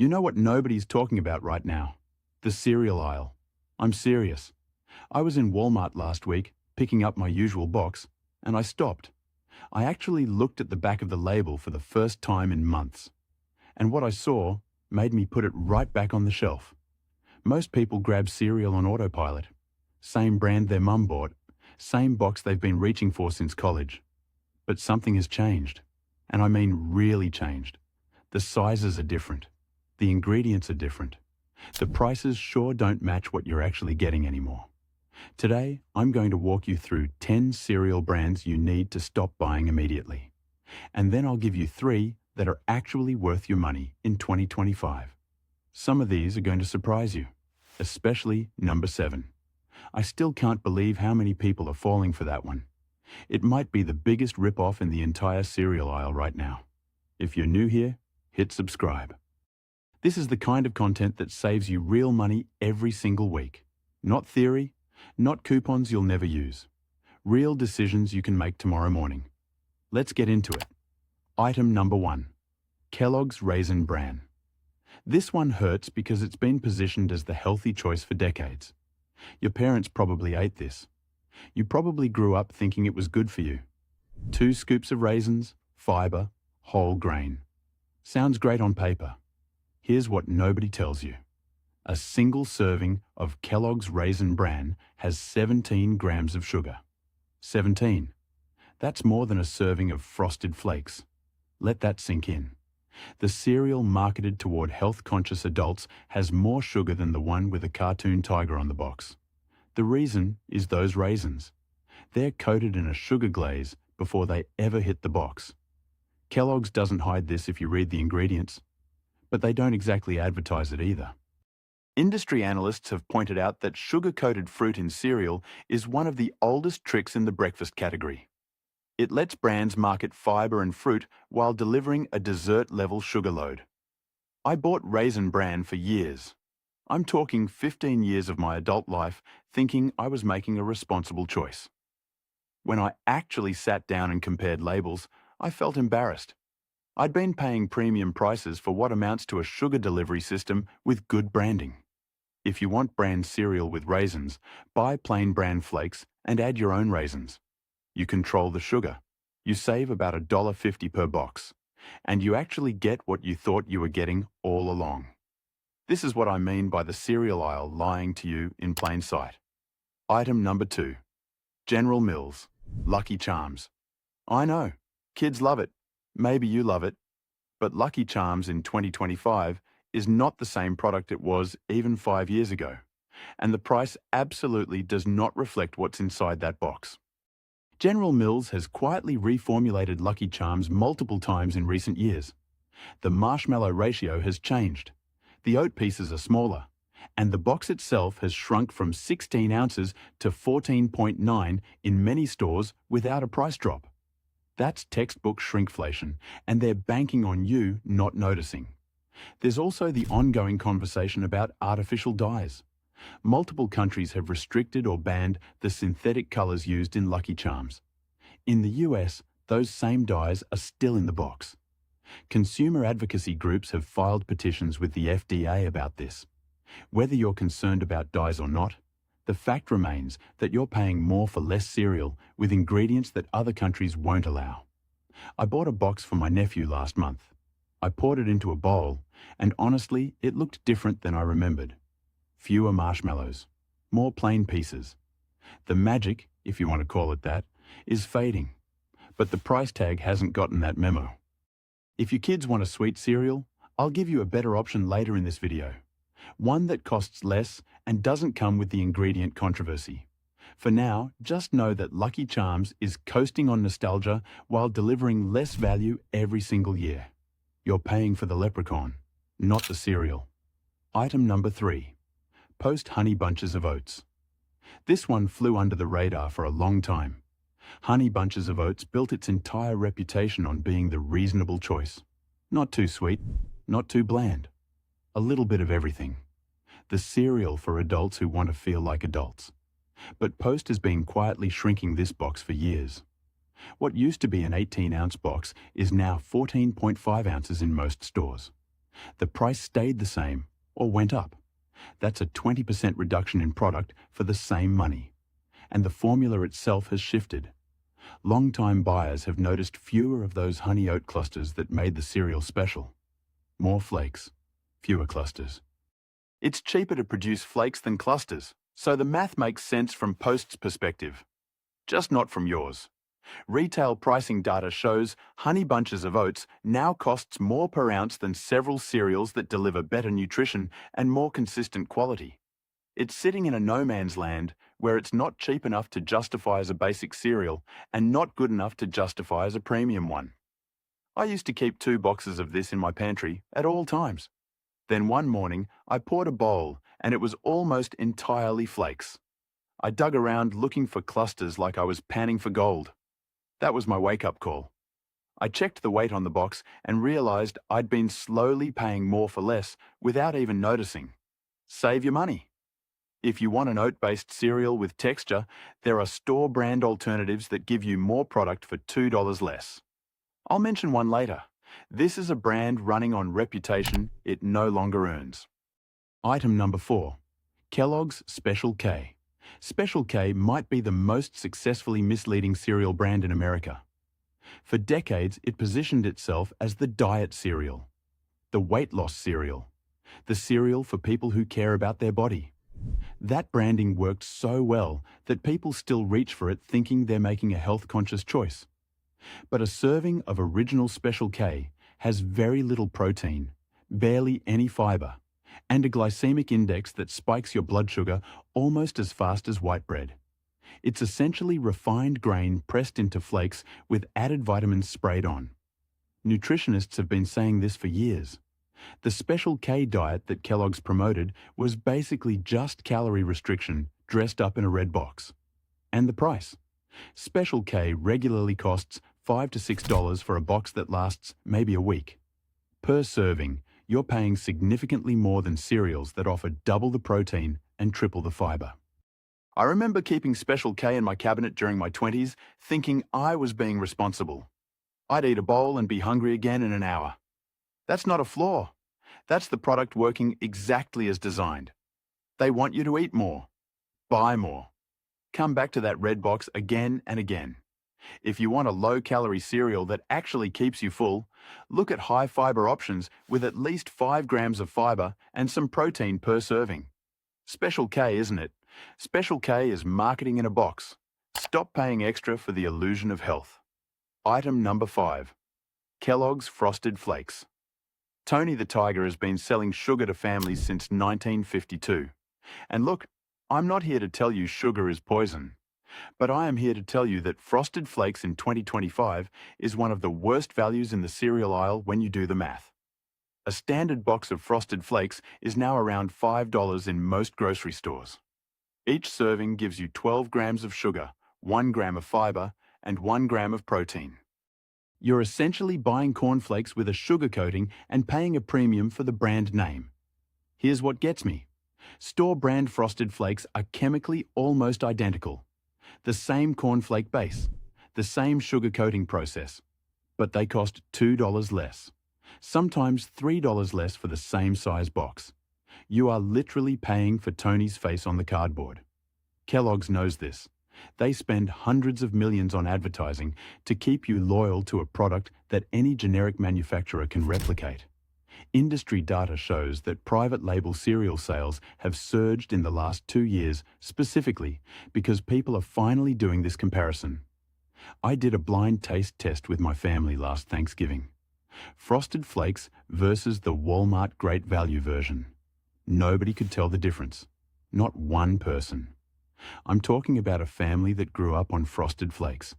You know what nobody's talking about right now? The cereal aisle. I'm serious. I was in Walmart last week, picking up my usual box, and I stopped. I actually looked at the back of the label for the first time in months. And what I saw made me put it right back on the shelf. Most people grab cereal on autopilot. Same brand their mum bought, same box they've been reaching for since college. But something has changed. And I mean really changed. The sizes are different. The ingredients are different. The prices sure don't match what you're actually getting anymore. Today, I'm going to walk you through 10 cereal brands you need to stop buying immediately. And then I'll give you 3 that are actually worth your money in 2025. Some of these are going to surprise you, especially number 7. I still can't believe how many people are falling for that one. It might be the biggest rip-off in the entire cereal aisle right now. If you're new here, hit subscribe. This is the kind of content that saves you real money every single week. Not theory, not coupons you'll never use. Real decisions you can make tomorrow morning. Let's get into it. Item number 1. Kellogg's Raisin Bran. This one hurts because it's been positioned as the healthy choice for decades. Your parents probably ate this. You probably grew up thinking it was good for you. 2 scoops of raisins, fiber, whole grain. Sounds great on paper. Here's what nobody tells you. A single serving of Kellogg's Raisin Bran has 17 grams of sugar. 17. That's more than a serving of Frosted Flakes. Let that sink in. The cereal marketed toward health-conscious adults has more sugar than the one with a cartoon tiger on the box. The reason is those raisins. They're coated in a sugar glaze before they ever hit the box. Kellogg's doesn't hide this if you read the ingredients, but they don't exactly advertise it either. Industry analysts have pointed out that sugar-coated fruit in cereal is one of the oldest tricks in the breakfast category. It lets brands market fiber and fruit while delivering a dessert-level sugar load. I bought Raisin Bran for years. I'm talking 15 years of my adult life thinking I was making a responsible choice. When I actually sat down and compared labels, I felt embarrassed. I'd been paying premium prices for what amounts to a sugar delivery system with good branding. If you want Bran cereal with raisins, buy plain Bran Flakes and add your own raisins. You control the sugar. You save about $1.50 per box. And you actually get what you thought you were getting all along. This is what I mean by the cereal aisle lying to you in plain sight. Item number 2. General Mills. Lucky Charms. I know. Kids love it. Maybe you love it. But Lucky Charms in 2025 is not the same product it was even 5 years ago. And the price absolutely does not reflect what's inside that box. General Mills has quietly reformulated Lucky Charms multiple times in recent years. The marshmallow ratio has changed. The oat pieces are smaller. And the box itself has shrunk from 16 ounces to 14.9 in many stores without a price drop. That's textbook shrinkflation, and they're banking on you not noticing. There's also the ongoing conversation about artificial dyes. Multiple countries have restricted or banned the synthetic colors used in Lucky Charms. In the US, those same dyes are still in the box. Consumer advocacy groups have filed petitions with the FDA about this. Whether you're concerned about dyes or not, the fact remains that you're paying more for less cereal with ingredients that other countries won't allow. I bought a box for my nephew last month. I poured it into a bowl, and honestly, it looked different than I remembered. Fewer marshmallows, more plain pieces. The magic, if you want to call it that, is fading. But the price tag hasn't gotten that memo. If your kids want a sweet cereal, I'll give you a better option later in this video. One that costs less and doesn't come with the ingredient controversy. For now, just know that Lucky Charms is coasting on nostalgia while delivering less value every single year. You're paying for the leprechaun, not the cereal. Item number 3. Post Honey Bunches of Oats. This one flew under the radar for a long time. Honey Bunches of Oats built its entire reputation on being the reasonable choice. Not too sweet, not too bland. A little bit of everything. The cereal for adults who want to feel like adults. But Post has been quietly shrinking this box for years. What used to be an 18-ounce box is now 14.5 ounces in most stores. The price stayed the same or went up. That's a 20% reduction in product for the same money. And the formula itself has shifted. Long-time buyers have noticed fewer of those honey oat clusters that made the cereal special. More flakes, fewer clusters. It's cheaper to produce flakes than clusters, so the math makes sense from Post's perspective. Just not from yours. Retail pricing data shows honey bunches of oats now costs more per ounce than several cereals that deliver better nutrition and more consistent quality. It's sitting in a no-man's land where it's not cheap enough to justify as a basic cereal and not good enough to justify as a premium one. I used to keep 2 boxes of this in my pantry at all times. Then one morning, I poured a bowl and it was almost entirely flakes. I dug around looking for clusters like I was panning for gold. That was my wake-up call. I checked the weight on the box and realized I'd been slowly paying more for less without even noticing. Save your money. If you want an oat-based cereal with texture, there are store-brand alternatives that give you more product for $2 less. I'll mention one later. This is a brand running on reputation it no longer earns. Item number 4. Kellogg's Special K. Special K might be the most successfully misleading cereal brand in America. For decades, it positioned itself as the diet cereal, the weight loss cereal, the cereal for people who care about their body. That branding worked so well that people still reach for it thinking they're making a health-conscious choice. But a serving of original Special K has very little protein, barely any fiber, and a glycemic index that spikes your blood sugar almost as fast as white bread. It's essentially refined grain pressed into flakes with added vitamins sprayed on. Nutritionists have been saying this for years. The Special K diet that Kellogg's promoted was basically just calorie restriction dressed up in a red box. And the price? Special K regularly costs $5 to $6 for a box that lasts maybe a week. Per serving, you're paying significantly more than cereals that offer double the protein and triple the fiber. I remember keeping Special K in my cabinet during my 20s, thinking I was being responsible. I'd eat a bowl and be hungry again in an hour. That's not a flaw. That's the product working exactly as designed. They want you to eat more, buy more. Come back to that red box again and again. If you want a low-calorie cereal that actually keeps you full, look at high-fiber options with at least 5 grams of fiber and some protein per serving. Special K, isn't it? Special K is marketing in a box. Stop paying extra for the illusion of health. Item number 5. Kellogg's Frosted Flakes. Tony the Tiger has been selling sugar to families since 1952. And look, I'm not here to tell you sugar is poison. But I am here to tell you that Frosted Flakes in 2025 is one of the worst values in the cereal aisle when you do the math. A standard box of Frosted Flakes is now around $5 in most grocery stores. Each serving gives you 12 grams of sugar, 1 gram of fiber, and 1 gram of protein. You're essentially buying cornflakes with a sugar coating and paying a premium for the brand name. Here's what gets me. Store-brand Frosted Flakes are chemically almost identical. The same cornflake base, the same sugar coating process, but they cost $2 less, sometimes $3 less for the same size box. You are literally paying for Tony's face on the cardboard. Kellogg's knows this. They spend hundreds of millions on advertising to keep you loyal to a product that any generic manufacturer can replicate. Industry data shows that private label cereal sales have surged in the last 2 years specifically because people are finally doing this comparison. I did a blind taste test with my family last Thanksgiving. Frosted Flakes versus the Walmart Great Value version. Nobody could tell the difference. Not one person. I'm talking about a family that grew up on Frosted Flakes.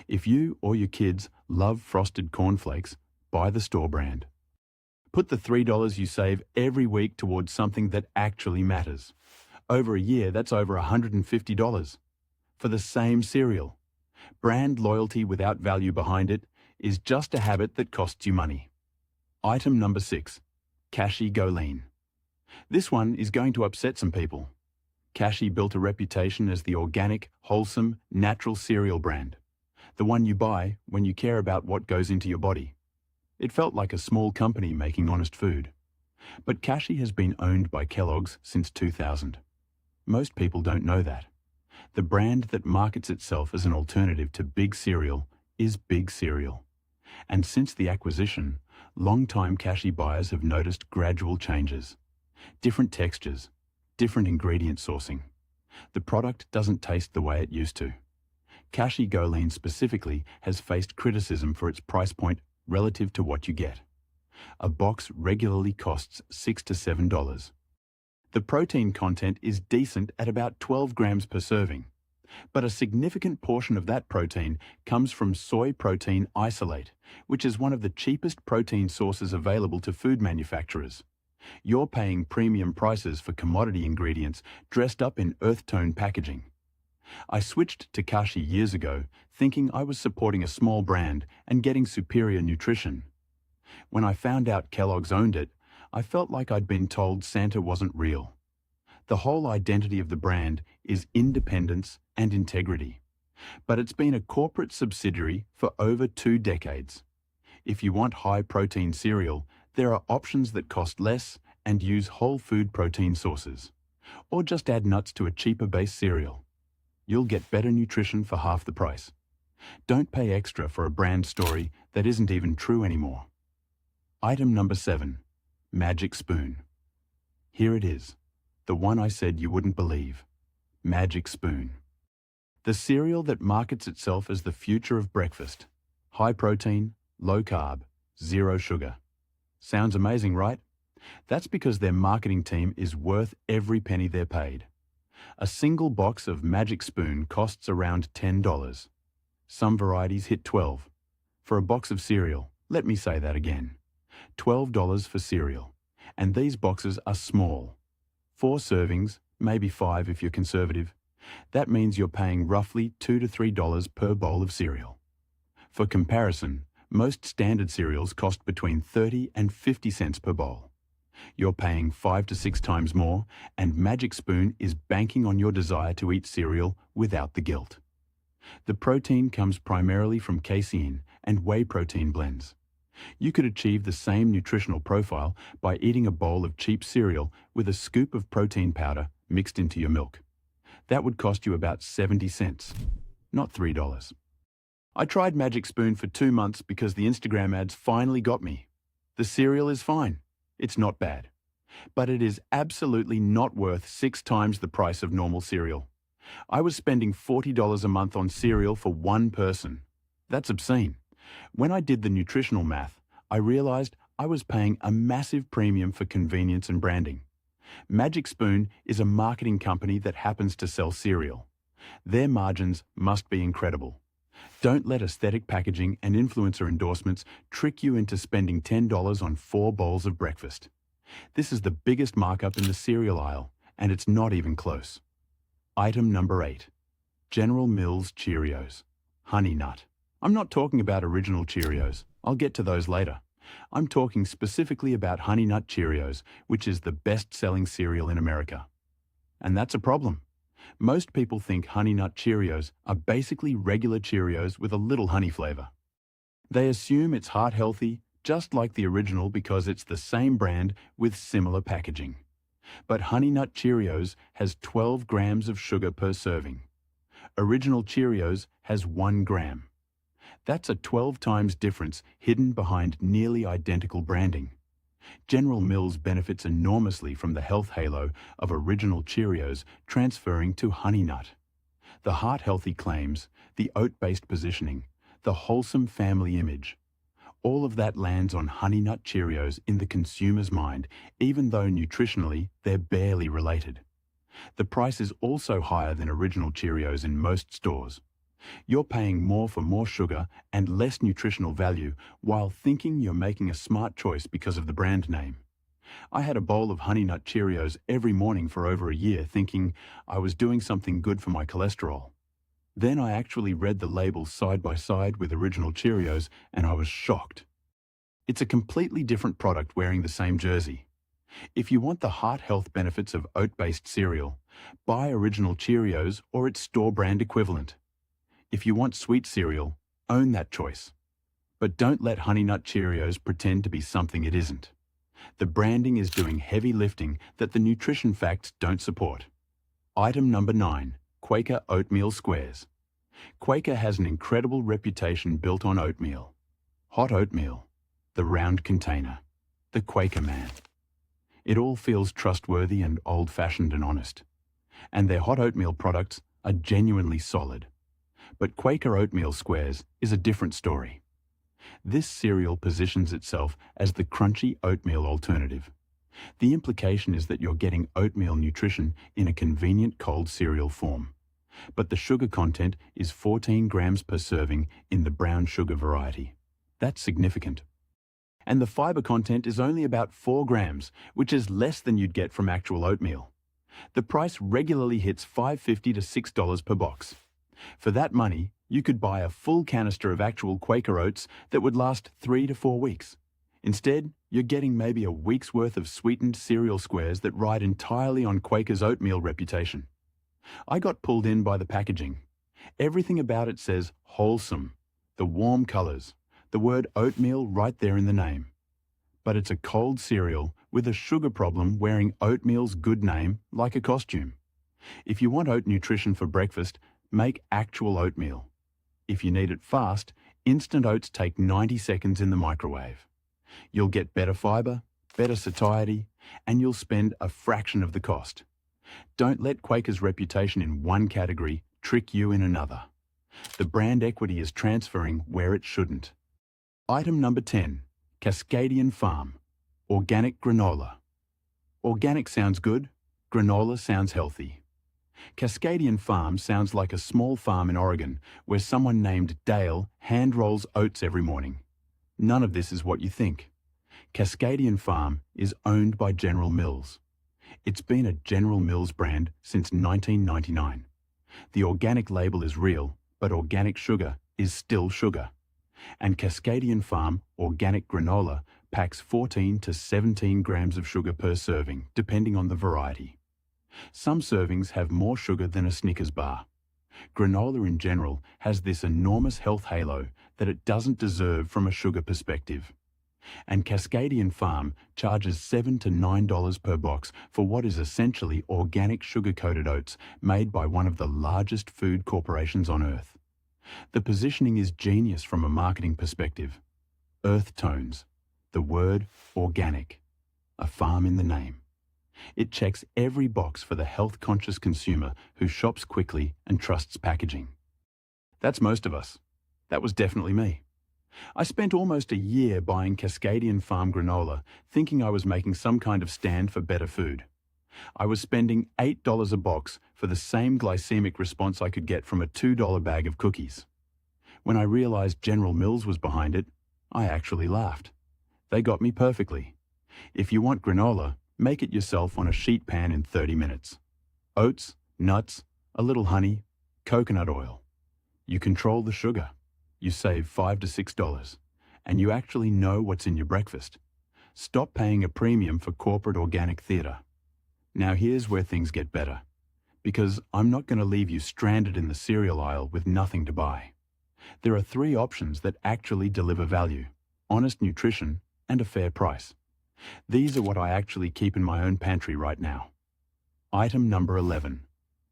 If you or your kids love frosted cornflakes, buy the store brand. Put the $3 you save every week towards something that actually matters. Over a year, that's over $150. For the same cereal. Brand loyalty without value behind it is just a habit that costs you money. Item number 6. Kashi GoLean. This one is going to upset some people. Kashi built a reputation as the organic, wholesome, natural cereal brand. The one you buy when you care about what goes into your body. It felt like a small company making honest food. But Kashi has been owned by Kellogg's since 2000. Most people don't know that. The brand that markets itself as an alternative to big cereal is Big Cereal. And since the acquisition, long-time Kashi buyers have noticed gradual changes. Different textures, different ingredient sourcing. The product doesn't taste the way it used to. Kashi GoLean specifically has faced criticism for its price point relative to what you get. A box regularly costs $6 to $7. The protein content is decent at about 12 grams per serving, but a significant portion of that protein comes from soy protein isolate, which is one of the cheapest protein sources available to food manufacturers. You're paying premium prices for commodity ingredients dressed up in earth tone packaging. I switched to Kashi years ago, thinking I was supporting a small brand and getting superior nutrition. When I found out Kellogg's owned it, I felt like I'd been told Santa wasn't real. The whole identity of the brand is independence and integrity. But it's been a corporate subsidiary for over 2 decades. If you want high-protein cereal, there are options that cost less and use whole food protein sources. Or just add nuts to a cheaper base cereal. You'll get better nutrition for half the price. Don't pay extra for a brand story that isn't even true anymore. Item number 7. Magic Spoon. Here it is, the one I said you wouldn't believe. Magic Spoon. The cereal that markets itself as the future of breakfast. High protein, low carb, zero sugar. Sounds amazing, right? That's because their marketing team is worth every penny they're paid. A single box of Magic Spoon costs around $10. Some varieties hit $12. For a box of cereal, let me say that again. $12 for cereal. And these boxes are small. 4 servings, maybe 5 if you're conservative. That means you're paying roughly $2 to $3 per bowl of cereal. For comparison, most standard cereals cost between 30 and 50 cents per bowl. You're paying 5 to 6 times more, and Magic Spoon is banking on your desire to eat cereal without the guilt. The protein comes primarily from casein and whey protein blends. You could achieve the same nutritional profile by eating a bowl of cheap cereal with a scoop of protein powder mixed into your milk. That would cost you about 70 cents, not $3. I tried Magic Spoon for 2 months because the Instagram ads finally got me. The cereal is fine. It's not bad. But it is absolutely not worth 6 times the price of normal cereal. I was spending $40 a month on cereal for one person. That's obscene. When I did the nutritional math, I realized I was paying a massive premium for convenience and branding. Magic Spoon is a marketing company that happens to sell cereal. Their margins must be incredible. Don't let aesthetic packaging and influencer endorsements trick you into spending $10 on 4 bowls of breakfast. This is the biggest markup in the cereal aisle, and it's not even close. Item number 8. General Mills Cheerios. Honey Nut. I'm not talking about original Cheerios. I'll get to those later. I'm talking specifically about Honey Nut Cheerios, which is the best-selling cereal in America. And that's a problem. Most people think Honey Nut Cheerios are basically regular Cheerios with a little honey flavor. They assume it's heart-healthy, just like the original because it's the same brand with similar packaging. But Honey Nut Cheerios has 12 grams of sugar per serving. Original Cheerios has 1 gram. That's a 12 times difference hidden behind nearly identical branding. General Mills benefits enormously from the health halo of original Cheerios transferring to Honey Nut. The heart-healthy claims, the oat-based positioning, the wholesome family image. All of that lands on Honey Nut Cheerios in the consumer's mind, even though nutritionally they're barely related. The price is also higher than original Cheerios in most stores. You're paying more for more sugar and less nutritional value while thinking you're making a smart choice because of the brand name. I had a bowl of Honey Nut Cheerios every morning for over a year thinking I was doing something good for my cholesterol. Then I actually read the labels side by side with original Cheerios and I was shocked. It's a completely different product wearing the same jersey. If you want the heart health benefits of oat-based cereal, buy original Cheerios or its store brand equivalent. If you want sweet cereal, own that choice. But don't let Honey Nut Cheerios pretend to be something it isn't. The branding is doing heavy lifting that the nutrition facts don't support. Item number 9, Quaker Oatmeal Squares. Quaker has an incredible reputation built on oatmeal. Hot oatmeal, the round container, the Quaker man. It all feels trustworthy and old-fashioned and honest. And their hot oatmeal products are genuinely solid. But Quaker Oatmeal Squares is a different story. This cereal positions itself as the crunchy oatmeal alternative. The implication is that you're getting oatmeal nutrition in a convenient cold cereal form. But the sugar content is 14 grams per serving in the brown sugar variety. That's significant. And the fiber content is only about 4 grams, which is less than you'd get from actual oatmeal. The price regularly hits $5.50 to $6 per box. For that money, you could buy a full canister of actual Quaker oats that would last 3 to 4 weeks. Instead, you're getting maybe a week's worth of sweetened cereal squares that ride entirely on Quaker's oatmeal reputation. I got pulled in by the packaging. Everything about it says wholesome, the warm colors, the word oatmeal right there in the name. But it's a cold cereal with a sugar problem wearing oatmeal's good name like a costume. If you want oat nutrition for breakfast, make actual oatmeal. If you need it fast, instant oats take 90 seconds in the microwave. You'll get better fiber, better satiety, and you'll spend a fraction of the cost. Don't let Quaker's reputation in one category trick you in another. The brand equity is transferring where it shouldn't. Item number 10, Cascadian Farm, Organic Granola. Organic sounds good, granola sounds healthy. Cascadian Farm sounds like a small farm in Oregon where someone named Dale hand rolls oats every morning. None of this is what you think. Cascadian Farm is owned by General Mills. It's been a General Mills brand since 1999. The organic label is real, but organic sugar is still sugar. And Cascadian Farm Organic Granola packs 14 to 17 grams of sugar per serving, depending on the variety. Some servings have more sugar than a Snickers bar. Granola in general has this enormous health halo that it doesn't deserve from a sugar perspective. And Cascadian Farm charges $7 to $9 per box for what is essentially organic sugar-coated oats made by one of the largest food corporations on earth. The positioning is genius from a marketing perspective. Earth tones, the word organic, a farm in the name. It checks every box for the health-conscious consumer who shops quickly and trusts packaging. That's most of us. That was definitely me. I spent almost a year buying Cascadian Farm granola, thinking I was making some kind of stand for better food. I was spending $8 a box for the same glycemic response I could get from a $2 bag of cookies. When I realized General Mills was behind it, I actually laughed. They got me perfectly. If you want granola, make it yourself on a sheet pan in 30 minutes. Oats, nuts, a little honey, coconut oil. You control the sugar. You save $5 to $6, and you actually know what's in your breakfast. Stop paying a premium for corporate organic theatre. Now here's where things get better, because I'm not going to leave you stranded in the cereal aisle with nothing to buy. There are 3 options that actually deliver value, honest nutrition, and a fair price. These are what I actually keep in my own pantry right now. Item number 11,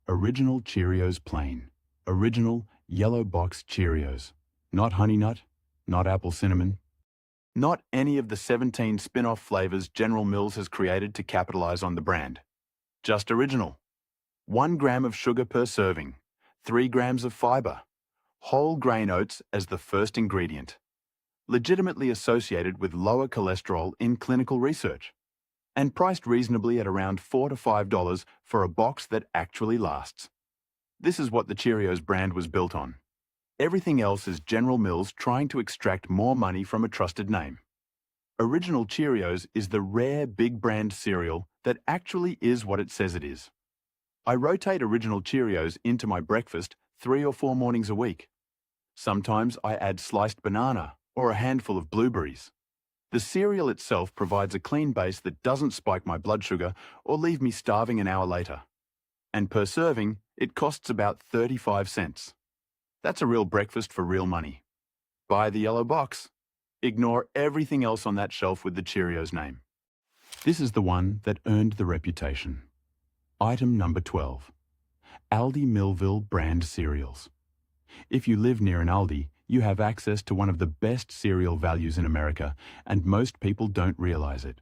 Original Cheerios Plain. Original yellow box Cheerios. Not Honey Nut, not Apple Cinnamon, not any of the 17 spin-off flavors General Mills has created to capitalize on the brand. Just original. 1 gram of sugar per serving, 3 grams of fiber, whole grain oats as the first ingredient, legitimately associated with lower cholesterol in clinical research, and priced reasonably at around $4 to $5 for a box that actually lasts. This is what the Cheerios brand was built on. Everything else is General Mills trying to extract more money from a trusted name. Original Cheerios is the rare big brand cereal that actually is what it says it is. I rotate Original Cheerios into my breakfast 3 or 4 mornings a week. Sometimes I add sliced banana or a handful of blueberries. The cereal itself provides a clean base that doesn't spike my blood sugar or leave me starving an hour later. And per serving, it costs about 35 cents. That's a real breakfast for real money. Buy the yellow box, Ignore everything else on that shelf with the Cheerios name. This is the one that earned the reputation. Item number 12. Aldi Millville brand cereals. If you live near an Aldi, you have access to one of the best cereal values in America, and most people don't realize it.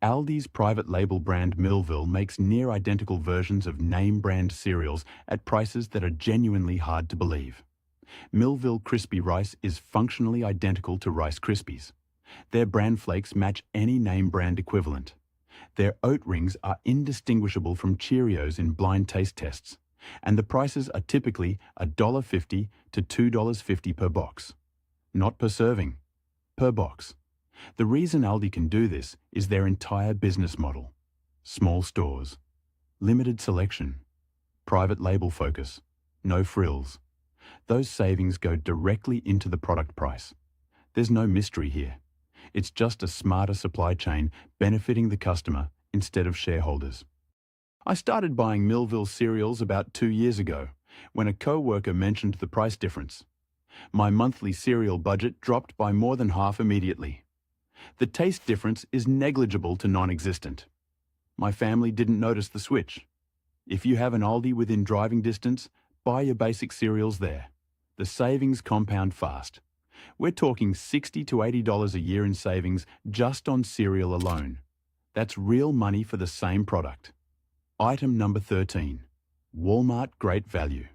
Aldi's private label brand Millville makes near identical versions of name brand cereals at prices that are genuinely hard to believe. Millville Crispy Rice is functionally identical to Rice Krispies. Their bran flakes match any name brand equivalent. Their oat rings are indistinguishable from Cheerios in blind taste tests, and the prices are typically $1.50 to $2.50 per box. Not per serving, per box. The reason Aldi can do this is their entire business model. Small stores, limited selection, private label focus, no frills. Those savings go directly into the product price. There's no mystery here. It's just a smarter supply chain benefiting the customer instead of shareholders. I started buying Millville cereals about 2 years ago when a co-worker mentioned the price difference. My monthly cereal budget dropped by more than half immediately. The taste difference is negligible to non-existent. My family didn't notice the switch. If you have an Aldi within driving distance, buy your basic cereals there. The savings compound fast. We're talking $60 to $80 a year in savings just on cereal alone. That's real money for the same product. Item number 13. Walmart Great Value.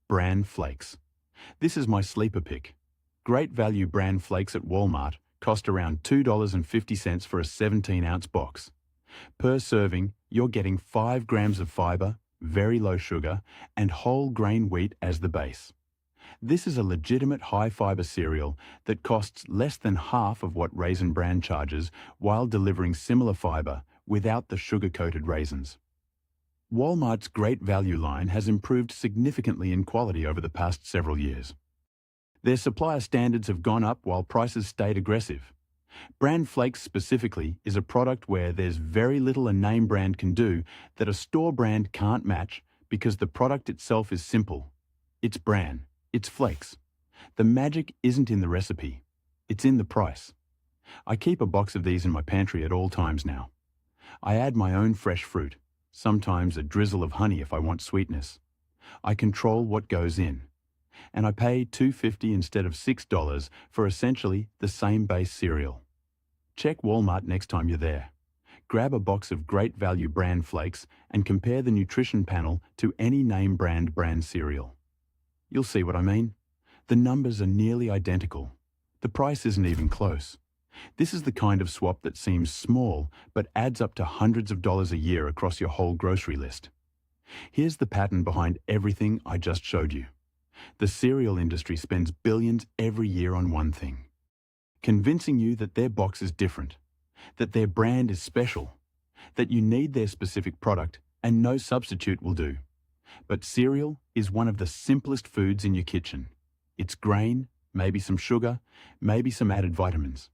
Bran Flakes. This is my sleeper pick. Great Value Bran Flakes at Walmart cost around $2.50 for a 17-ounce box. Per serving, you're getting 5 grams of fiber, very low sugar, and whole grain wheat as the base. This is a legitimate high-fiber cereal that costs less than half of what Raisin Bran charges while delivering similar fiber without the sugar-coated raisins. Walmart's Great Value line has improved significantly in quality over the past several years. Their supplier standards have gone up while prices stayed aggressive. Bran Flakes specifically is a product where there's very little a name brand can do that a store brand can't match because the product itself is simple. It's bran. It's flakes. The magic isn't in the recipe. It's in the price. I keep a box of these in my pantry at all times now. I add my own fresh fruit, sometimes a drizzle of honey if I want sweetness. I control what goes in. And I pay $2.50 instead of $6 for essentially the same base cereal. Check Walmart next time you're there. Grab a box of Great Value Bran Flakes and compare the nutrition panel to any name brand cereal. You'll see what I mean. The numbers are nearly identical. The price isn't even close. This is the kind of swap that seems small but adds up to hundreds of dollars a year across your whole grocery list. Here's the pattern behind everything I just showed you. The cereal industry spends billions every year on one thing: convincing you that their box is different, that their brand is special, that you need their specific product and no substitute will do. But cereal is one of the simplest foods in your kitchen. It's grain, maybe some sugar, maybe some added vitamins.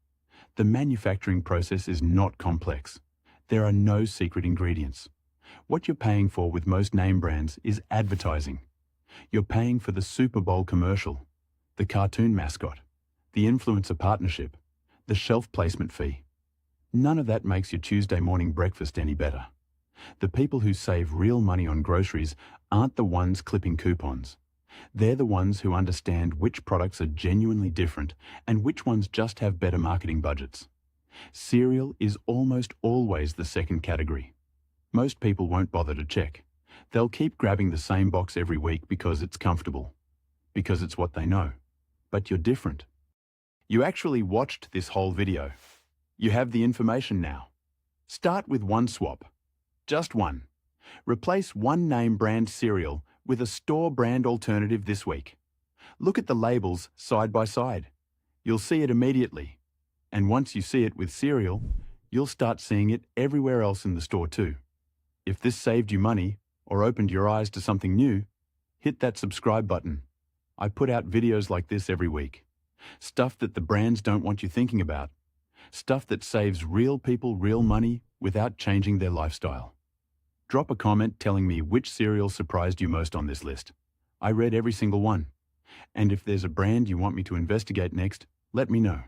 The manufacturing process is not complex. There are no secret ingredients. What you're paying for with most name brands is advertising. You're paying for the Super Bowl commercial, the cartoon mascot, the influencer partnership, the shelf placement fee. None of that makes your Tuesday morning breakfast any better. The people who save real money on groceries aren't the ones clipping coupons. They're the ones who understand which products are genuinely different and which ones just have better marketing budgets. Cereal is almost always the second category. Most people won't bother to check. They'll keep grabbing the same box every week because it's comfortable, because it's what they know. But you're different. You actually watched this whole video. You have the information now. Start with one swap. Just one. Replace one name brand cereal with a store brand alternative this week. Look at the labels side by side. You'll see it immediately. And once you see it with cereal, you'll start seeing it everywhere else in the store too. If this saved you money or opened your eyes to something new, hit that subscribe button. I put out videos like this every week. Stuff that the brands don't want you thinking about. Stuff that saves real people real money without changing their lifestyle. Drop a comment telling me which cereal surprised you most on this list. I read every single one. And if there's a brand you want me to investigate next, let me know.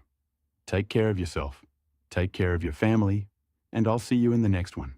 Take care of yourself, take care of your family, and I'll see you in the next one.